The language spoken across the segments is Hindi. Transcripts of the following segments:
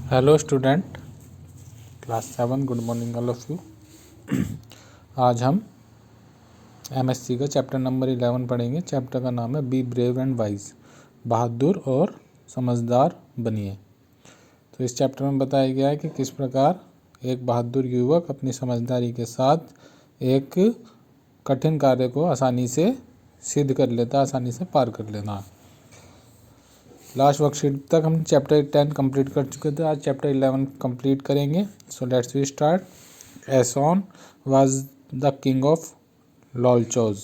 Hello student, class 7, good morning all of you. आज हम एमएससी का चैप्टर नंबर 11 पढ़ेंगे। चैप्टर का नाम है बी ब्रेव एंड वाइज, बहादुर और समझदार बनिए। तो इस चैप्टर में बताया गया है कि किस प्रकार एक बहादुर युवक अपनी समझदारी के साथ एक कठिन कार्य को आसानी से सिद्ध कर लेता, आसानी से पार कर लेता। लास्ट वर्कशीट तक हम चैप्टर 10 कंप्लीट कर चुके थे, आज चैप्टर 11 कंप्लीट करेंगे। So let's we start. Aeson was the king of Iolcos.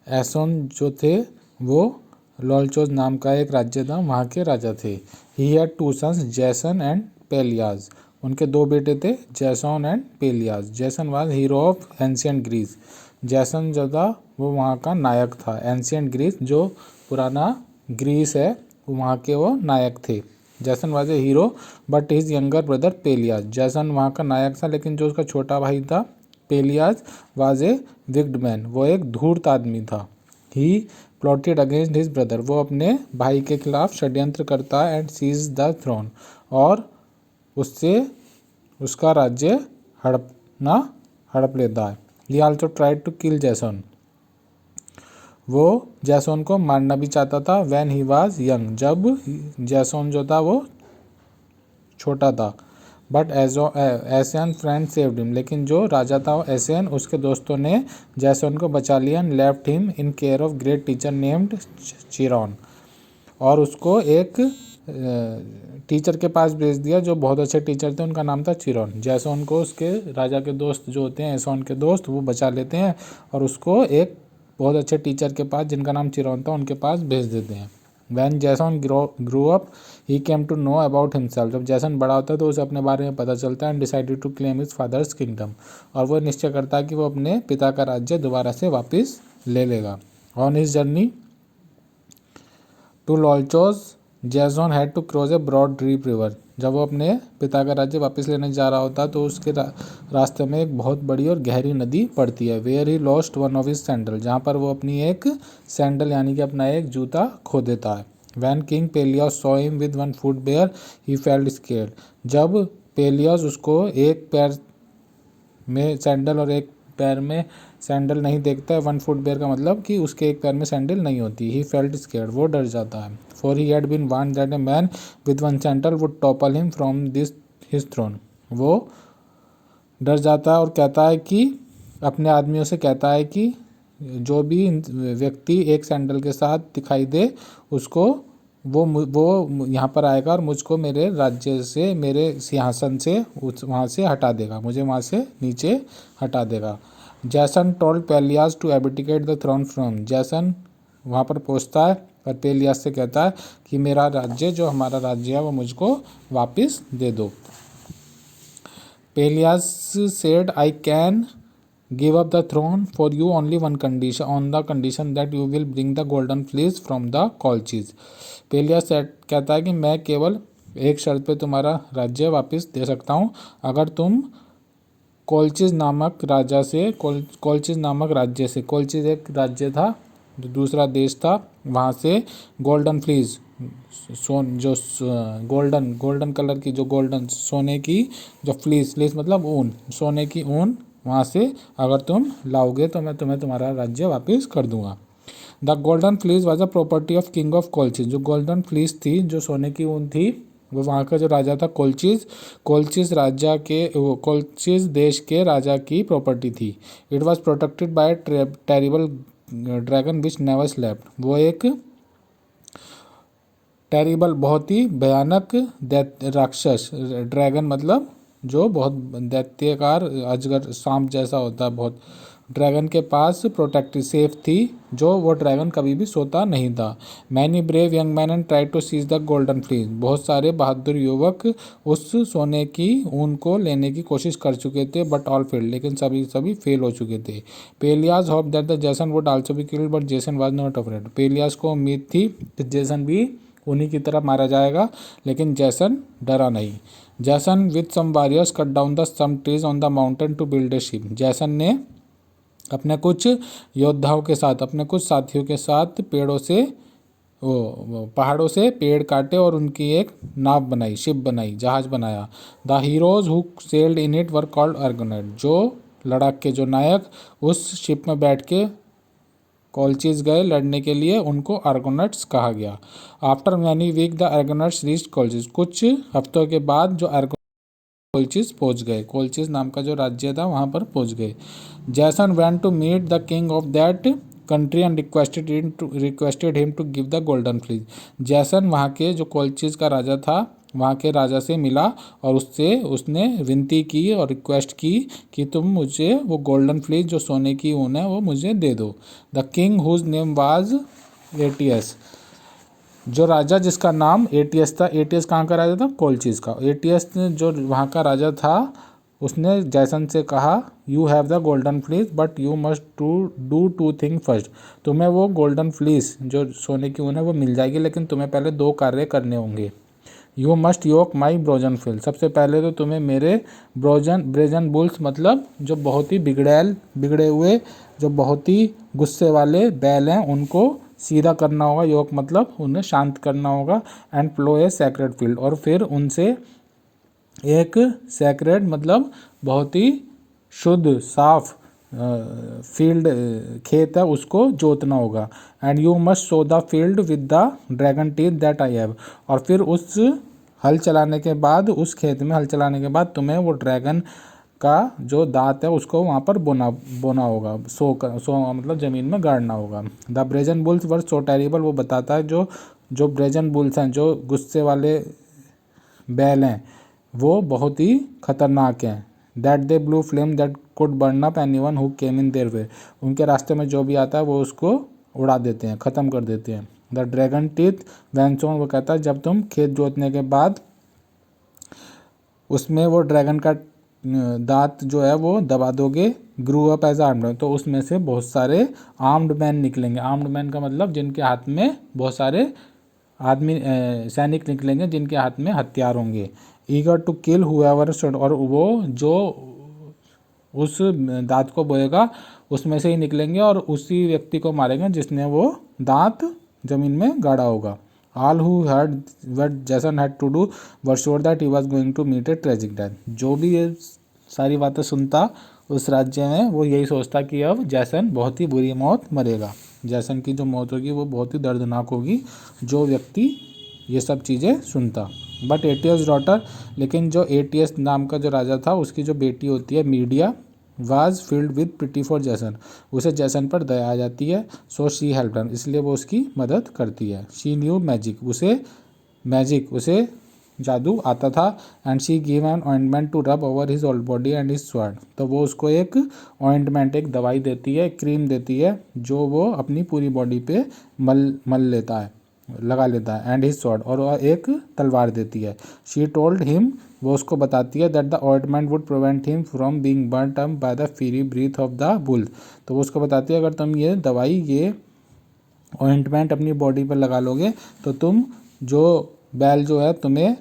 Aeson जो थे वो लॉलचोज नाम का एक राज्य था, वहाँ के राजा थे। He had two sons, Jason and Pelias. उनके दो बेटे थे, Jason and Pelias. Jason was hero of ancient Greece. Jason जो था वो वहाँ का नायक था। एंशियंट ग्रीस जो पुराना ग्रीस है, वहाँ के वो नायक थे। Jason was a hero but his younger brother Pelias. Jason वहाँ का नायक था, लेकिन जो उसका छोटा भाई था पेलियाज वाज ए विक्ड मैन, वो एक धूर्त आदमी था। ही प्लॉटेड अगेंस्ट हिज ब्रदर, वो अपने भाई के खिलाफ षड्यंत्र करता है। एंड सीज द थ्रोन, और उससे उसका राज्य हड़प लेता है। He also tried to kill Jason, वो जैसोन को मारना भी चाहता था। व्हेन ही वाज यंग, जब जैसोन जो था वो छोटा था। But Asian friend saved him, लेकिन जो राजा था एशियन, उसके दोस्तों ने जैसोन को बचा लिया। And left him in care of great teacher named Chiron, और उसको एक टीचर के पास भेज दिया जो बहुत अच्छे टीचर थे, उनका नाम था चिरॉन। जैसोन को उसके राजा के दोस्त जो होते हैं, एसोन के दोस्त, वो बचा लेते हैं और उसको एक बहुत अच्छे टीचर के पास, जिनका नाम चिरॉन था, उनके पास भेज देते हैं। When Jason grow up he came to know about himself, जब जैसन बड़ा होता है तो उसे अपने बारे में पता चलता है। And decided to claim his father's kingdom, और वो निश्चय करता है कि वो अपने पिता का राज्य दोबारा से वापस ले लेगा। On his journey to Iolcus, Jason had to cross a broad deep river, जब वो अपने पिता का राज्य वापस लेने जा रहा होता तो उसके रास्ते में एक बहुत बड़ी और गहरी नदी पड़ती है। Where he lost one of his sandal, जहाँ पर वो अपनी एक सैंडल यानी कि अपना एक जूता खो देता है। When king Pelias saw him with one foot bare he felt scared, जब पेलियास उसको एक पैर में सैंडल और एक पैर में सैंडल नहीं देखता है, 1 फुट बेयर का मतलब कि उसके एक पैर में सैंडल नहीं होती। ही फेल्ट स्केर्ड, वो डर जाता है। For he had been warned that a man with one sandal would topple him from this his throne, वो डर जाता है और कहता है कि अपने आदमियों से कहता है कि जो भी व्यक्ति एक सैंडल के साथ दिखाई दे उसको वो यहाँ पर आएगा और मुझको मेरे राज्य से, मेरे सिंहासन से वहाँ से हटा देगा, मुझे वहाँ से नीचे हटा देगा। Jason told Pelias to abdicate the throne from, Jason वहाँ पर पहुँचता है और पेलियास से कहता है कि मेरा राज्य, जो हमारा राज्य है, वो मुझको वापस दे दो। Pelias said I can give up the throne for you only one condition, on the condition that you will bring the golden fleece from the Colchis. Pelias कहता है कि मैं केवल एक शर्त पे तुम्हारा राज्य वापस दे सकता हूँ, अगर तुम कोल्चिज नामक राजा से, कोल्चिज नामक राज्य से, कोल्चिज एक राज्य था, दूसरा देश था, वहाँ से गोल्डन फ्लीस, जो गोल्डन कलर की, जो गोल्डन सोने की जो फ्लीस मतलब ऊन, सोने की ऊन, वहाँ से अगर तुम लाओगे तो मैं तुम्हें तुम्हारा राज्य वापस कर दूंगा। The golden fleece was a property of king of Colchis, जो गोल्डन फ्लीस थी, जो सोने की ऊन थी, वो वहाँ का जो राजा था कोल्चिज देश के राजा की प्रॉपर्टी थी। It was protected by terrible dragon which never slept, वो एक टेरिबल, बहुत ही भयानक राक्षस, ड्रैगन मतलब जो बहुत दैत्यकार अजगर सांप जैसा होता है, बहुत, ड्रैगन के पास प्रोटेक्टिव सेफ थी, जो वो ड्रैगन कभी भी सोता नहीं था। Many brave young man and try to seize the golden fleece, बहुत सारे बहादुर युवक उस सोने की ऊन को लेने की कोशिश कर चुके थे, बट ऑल फेल्ड, लेकिन सभी फेल हो चुके थे। पेलियास होप दैट द जैसन would also be killed but जैसन वाज नॉट अफ्रेड, पेलियास को उम्मीद थी कि जैसन भी उन्हीं की तरह मारा जाएगा, लेकिन जैसन डरा नहीं। Jason with some warriors cut down the some trees on the mountain to build a ship, Jason ने अपने कुछ योद्धाओं के साथ, अपने कुछ साथियों के साथ पेड़ों से वो पहाड़ों से पेड़ काटे और उनकी एक नाव बनाई, शिप बनाई, जहाज बनाया। The heroes who sailed in it were called Argonauts. जो लड़ाक के जो नायक उस शिप में बैठ के कोलचीज गए लड़ने के लिए, उनको आर्गोनट्स कहा गया। After many week the Argonauts reached Colchis. कुछ हफ्तों के बाद जो कोलचीज पहुंच गए, कोलचीज नाम का जो राज्य था वहां पर पहुंच गए। Jason went to meet the king of that country and requested him to give the golden fleece. Jason वहाँ के जो कोलचीज का राजा था, वहाँ के राजा से मिला और उसने विनती की और रिक्वेस्ट की कि तुम मुझे वो गोल्डन फ्लीज जो सोने की ऊन है वो मुझे दे दो। The king whose name was Aeetes. जो राजा जिसका नाम एटीएस था, एटीएस कहाँ का राजा था? कोलचीज का। एटीएस ने जो वहाँ का राजा था, उसने जैसन से कहा you have the golden fleece but you must do two thing first. तुम्हें वो गोल्डन फ्लीस जो सोने की ऊन है वो मिल जाएगी, लेकिन तुम्हें पहले दो कार्य करने होंगे। You must yoke my brazen bull. सबसे पहले तो तुम्हें मेरे ब्रेजन बुल्स, मतलब जो बहुत ही बिगड़े हुए, जो बहुत ही गुस्से वाले बैल हैं, उनको सीधा करना होगा। योग मतलब उन्हें शांत करना होगा। And plough a sacred field, और फिर उनसे एक सैक्रेड मतलब बहुत ही शुद्ध साफ फील्ड खेत है उसको जोतना होगा। And you must so the field with the dragon teeth that I have. और फिर उस हल चलाने के बाद, उस खेत में हल चलाने के बाद तुम्हें वो ड्रैगन का जो दांत है उसको वहाँ पर बोना होगा। सो मतलब ज़मीन में गाड़ना होगा। The brazen bulls were so terrible. वो बताता है जो ब्रेजन बुल्स हैं, जो गुस्से वाले बैल हैं, वो बहुत ही खतरनाक हैं। That they blue flame that could burn up anyone who came in their way. उनके रास्ते में जो भी आता है वो उसको उड़ा देते हैं, ख़त्म कर देते हैं। द ड्रैगन टीथ वैनसोन, वो कहता है जब तुम खेत जोतने के बाद उसमें वो ड्रैगन का दांत जो है वो दबा दोगे, ग्रू अप एज आर्म्ड, तो उसमें से बहुत सारे आर्म्ड मैन निकलेंगे। आर्म्ड मैन का मतलब जिनके हाथ में बहुत सारे आदमी सैनिक निकलेंगे, जिनके हाथ में हथियार होंगे। Eager to kill whoever should, और वो जो उस दांत को बोएगा उसमें से ही निकलेंगे और उसी व्यक्ति को मारेंगे जिसने वो दांत जमीन में गाड़ा होगा। All who heard what Jason had to do were sure that he was going to meet a tragic death. जो भी ये सारी बातें सुनता उस राज्य में, वो यही सोचता कि अब जैसन बहुत ही बुरी मौत मरेगा। जैसन की जो मौत होगी वो बहुत ही दर्दनाक होगी, जो व्यक्ति ये सब चीज़ें सुनता। बट एटीएस डॉटर, लेकिन जो एटीएस नाम का जो राजा था, उसकी जो बेटी होती है Medea, was filled with pity for Jason. उसे जैसन पर दया आ जाती है। सो शी हेल्प हिम, इसलिए वो उसकी मदद करती है। शी न्यू मैजिक, उसे जादू आता था। And she give an ointment to rub over his old body and his sword, तो वो उसको एक ऑइंटमेंट, एक दवाई देती है, क्रीम देती है, जो वो अपनी पूरी बॉडी पे मल लेता है, लगा लेता है। एंड हिज स्वॉर्ड, और वह एक तलवार देती है। शी टोल्ड हिम, वो उसको बताती है, that the ointment would prevent him from being burnt up by the fiery breath of the bull. तो वो उसको बताती है अगर तुम ये दवाई, ये ऑइंटमेंट अपनी बॉडी पर लगा लोगे तो तुम जो बैल जो है तुम्हें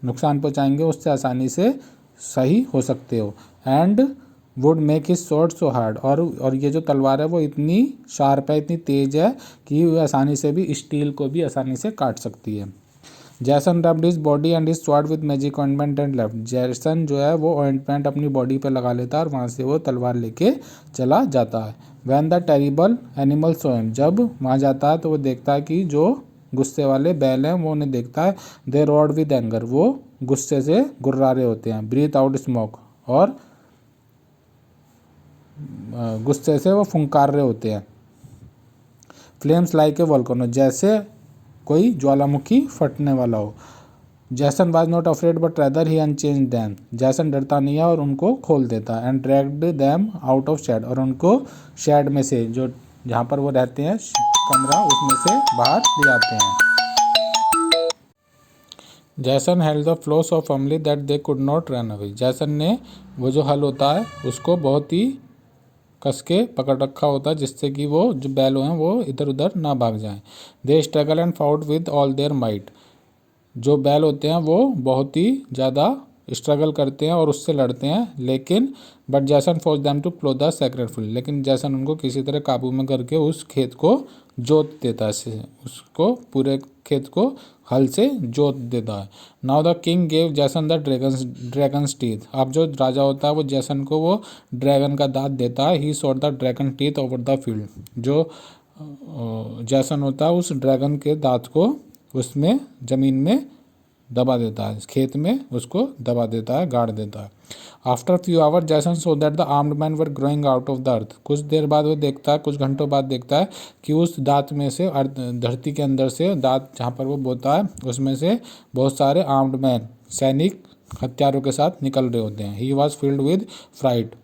नुकसान पहुंचाएंगे उससे आसानी से सही हो सकते हो। And would make his sword so hard, और ये जो तलवार है वो इतनी शार्प है, इतनी तेज है कि वह आसानी से भी स्टील को भी आसानी से काट सकती है। जैसन rubbed his body and his sword with magic ointment and left. जैसन जो है वो ऑइंटमेंट अपनी बॉडी पे लगा लेता है और वहाँ से वो तलवार लेके चला जाता है। When the terrible animal saw him, जब वहाँ जाता है तो वो देखता है कि जो गुस्से वाले बैल हैं वो उन्हें देखता है। दे रोड विद एंगर, वो गुस्से से गुर्रा रहे होते हैं। ब्रीथ आउट स्मोक, और गुस्से से वो फुंकार रहे होते हैं। फ्लेम्स लाइक ए वोल्केनो, जैसे कोई ज्वालामुखी फटने वाला हो। Jason was not afraid but rather he unchained them, Jason डरता नहीं है और उनको खोल देता है। And dragged them out of shed, और उनको शेड में से, जो जहाँ पर वो रहते हैं कमरा, उसमें से बाहर ले आते हैं। जैसन held the flow so firmly that they could not run away, जैसन ने वो जो हल होता है उसको बहुत ही कस के पकड़ रखा होता है, जिससे कि वो जो बैल हैं वो इधर उधर ना भाग जाएं। They struggle and fought with all their might, जो बैल होते हैं वो बहुत ही ज़्यादा स्ट्रगल करते हैं और उससे लड़ते हैं, लेकिन but Jason force them to plough the sacred field, लेकिन जैसन उनको किसी तरह काबू में करके उस खेत को जोत देता है, उसको पूरे खेत को हल से जोत देता है। नाउ द किंग गेव जैसन द ड्रैगन्स टीथ, अब जो राजा होता है वो जैसन को वो ड्रैगन का दांत देता है। He shot the dragon teeth over the field, जो जैसन होता है उस ड्रैगन के दांत को उसमें ज़मीन में दबा देता है, खेत में उसको दबा देता है, गाड़ देता है। आफ्टर फ्यू आवर जैसन so that the armed man were growing out of the earth, कुछ देर बाद वो देखता है, कुछ घंटों बाद देखता है कि उस दांत में से, धरती के अंदर से, दांत जहाँ पर वो बोता है उसमें से बहुत सारे आर्म्ड मैन, सैनिक हथियारों के साथ निकल रहे होते हैं। He was filled with fright,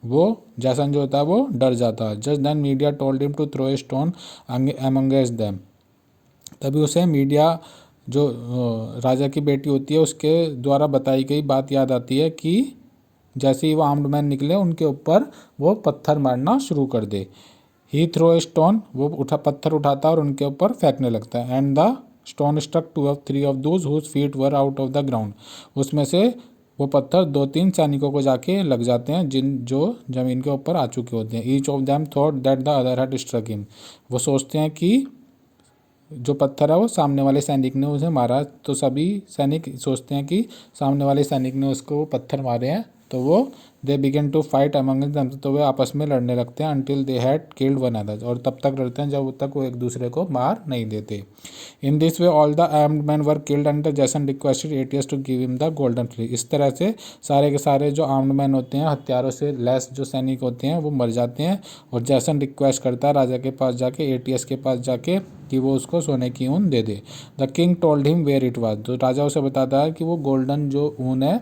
वो जैसन जो होता है वो डर जाता है। Just then Medea told him to throw a stone amongst them, तभी उसे मीडिया जो राजा की बेटी होती है उसके द्वारा बताई गई बात याद आती है कि जैसे ही वो आर्म्ड मैन निकले उनके ऊपर वो पत्थर मारना शुरू कर दे। ही थ्रो ए स्टोन, वो पत्थर उठाता है और उनके ऊपर फेंकने लगता है। And the stone struck 2 of 3 of those whose feet were out of the ground, उसमें से वो पत्थर 2-3 सैनिकों को जाके लग जाते हैं जो जमीन के ऊपर आ चुके होते हैं। Each of them thought that the other had struck him, वो सोचते हैं कि जो पत्थर है वो सामने वाले सैनिक ने उसे मारा, तो सभी सैनिक सोचते हैं कि सामने वाले सैनिक ने उसको पत्थर मारे हैं, तो वो they began to fight among them, तो वे आपस में लड़ने लगते हैं। Until they had killed one other, और तब तक लड़ते हैं जब तक वो एक दूसरे को मार नहीं देते। In this way all the armed man were killed and Jason requested Aeetes to give him the golden fleece, इस तरह से सारे के सारे जो आर्म्ड मैन होते हैं, हथियारों से लैस जो सैनिक होते हैं, वो मर जाते हैं। और जैसन रिक्वेस्ट करता है राजा के पास जाके, एटियस के पास जाके, कि वो उसको सोने की ऊन दे दे। The king told him where it was, तो राजा उसे बताता है कि वो गोल्डन जो ऊन है,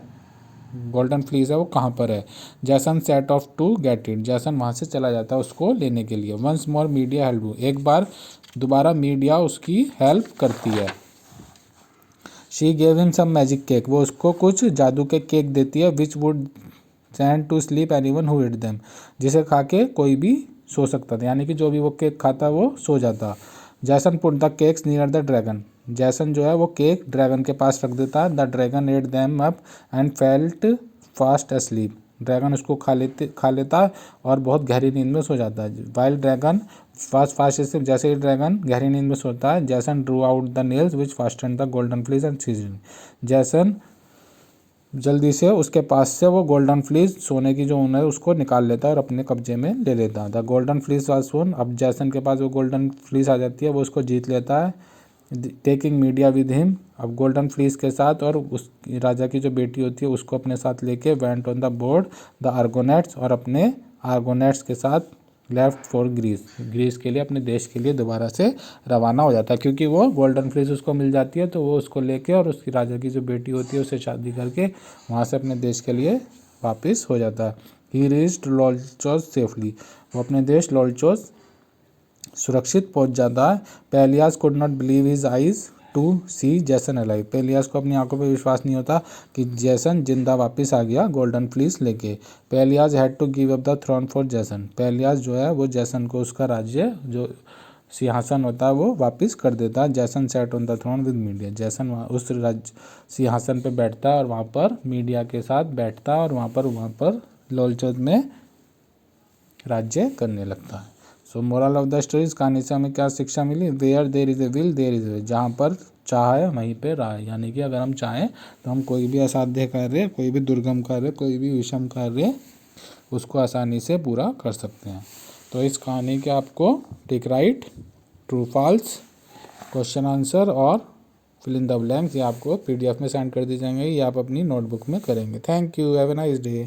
गोल्डन फ्लीस है, वो कहाँ पर है। Jason set off to get it, Jason वहाँ से चला जाता है उसको लेने के लिए। वंस मोर मीडिया हेल्प, एक बार दोबारा मीडिया उसकी हेल्प करती है। She gave him some magic cake, वो उसको कुछ जादू के केक देती है। Which would send to sleep anyone who eat them, जिसे खा के कोई भी सो सकता था, यानी कि जो भी वो केक खाता वो सो जाता। जैसन put the cakes near the dragon, जैसन जो है वो केक ड्रैगन के पास रख देता है। The dragon at them up and felt fast asleep, dragon उसको खा लेता और बहुत गहरी नींद में सो जाता है। वाइल ड्रैगन फास्ट अस्लीप, जैसे ही ड्रैगन गहरी नींद में सोता है, जैसन Drew out the nails which fastened the golden fleece and season, जैसन जल्दी से उसके पास से वो गोल्डन फ्लीस, सोने की जो ऊन है, उसको निकाल लेता है और अपने कब्जे में ले लेता है। द गोल्डन फ्लीस वाज सोन, अब जैसन के पास वो गोल्डन फ्लीस आ जाती है, वो उसको जीत लेता है। टेकिंग मीडिया विद हिम, अब गोल्डन फ्लीस के साथ और उस राजा की जो बेटी होती है उसको अपने साथ लेके went on the board the Argonauts, और अपने आर्गोनेट्स के साथ लेफ्ट फॉर ग्रीस, ग्रीस के लिए, अपने देश के लिए दोबारा से रवाना हो जाता है। क्योंकि वो गोल्डन फ्लीस उसको मिल जाती है, तो वो उसको लेके और उसकी राजा की जो बेटी होती है उससे शादी करके वहाँ से अपने देश के लिए वापस हो जाता है। ही रीच्ड लोलचोस सेफली, वो अपने देश लोलचोस सुरक्षित पहुंच जाता है। Pelias could not believe his eyes to see Jason alive, पेलियास को अपनी आंखों पर विश्वास नहीं होता कि जैसन जिंदा वापस आ गया गोल्डन फ्लीस लेके। Pelias had to give up the throne for Jason, Pelias जो है वो जैसन को उसका राज्य जो सिंहासन होता है वो वापस कर देता है। Jason sat on the throne with Medea, Jason उस सिंहासन पे बैठता है और वहाँ पर मीडिया के साथ बैठता है और वहाँ पर लोलचोद में राज्य करने लगता है। So moral of the story, इस कहानी से हमें क्या शिक्षा मिली। Where there is a will there is a way, जहाँ पर चाह है वहीं पे राह है, यानी कि अगर हम चाहें तो हम कोई भी असाध्य कार्य, कोई भी दुर्गम कार्य, कोई भी विषम कार्य उसको आसानी से पूरा कर सकते हैं। तो इस कहानी के आपको tick right, true false, question answer और फिल इन द ब्लैंक्स ये आपको PDF में सेंड कर दिए जाएंगे, ये आप अपनी नोटबुक में करेंगे। Thank you, have a nice day.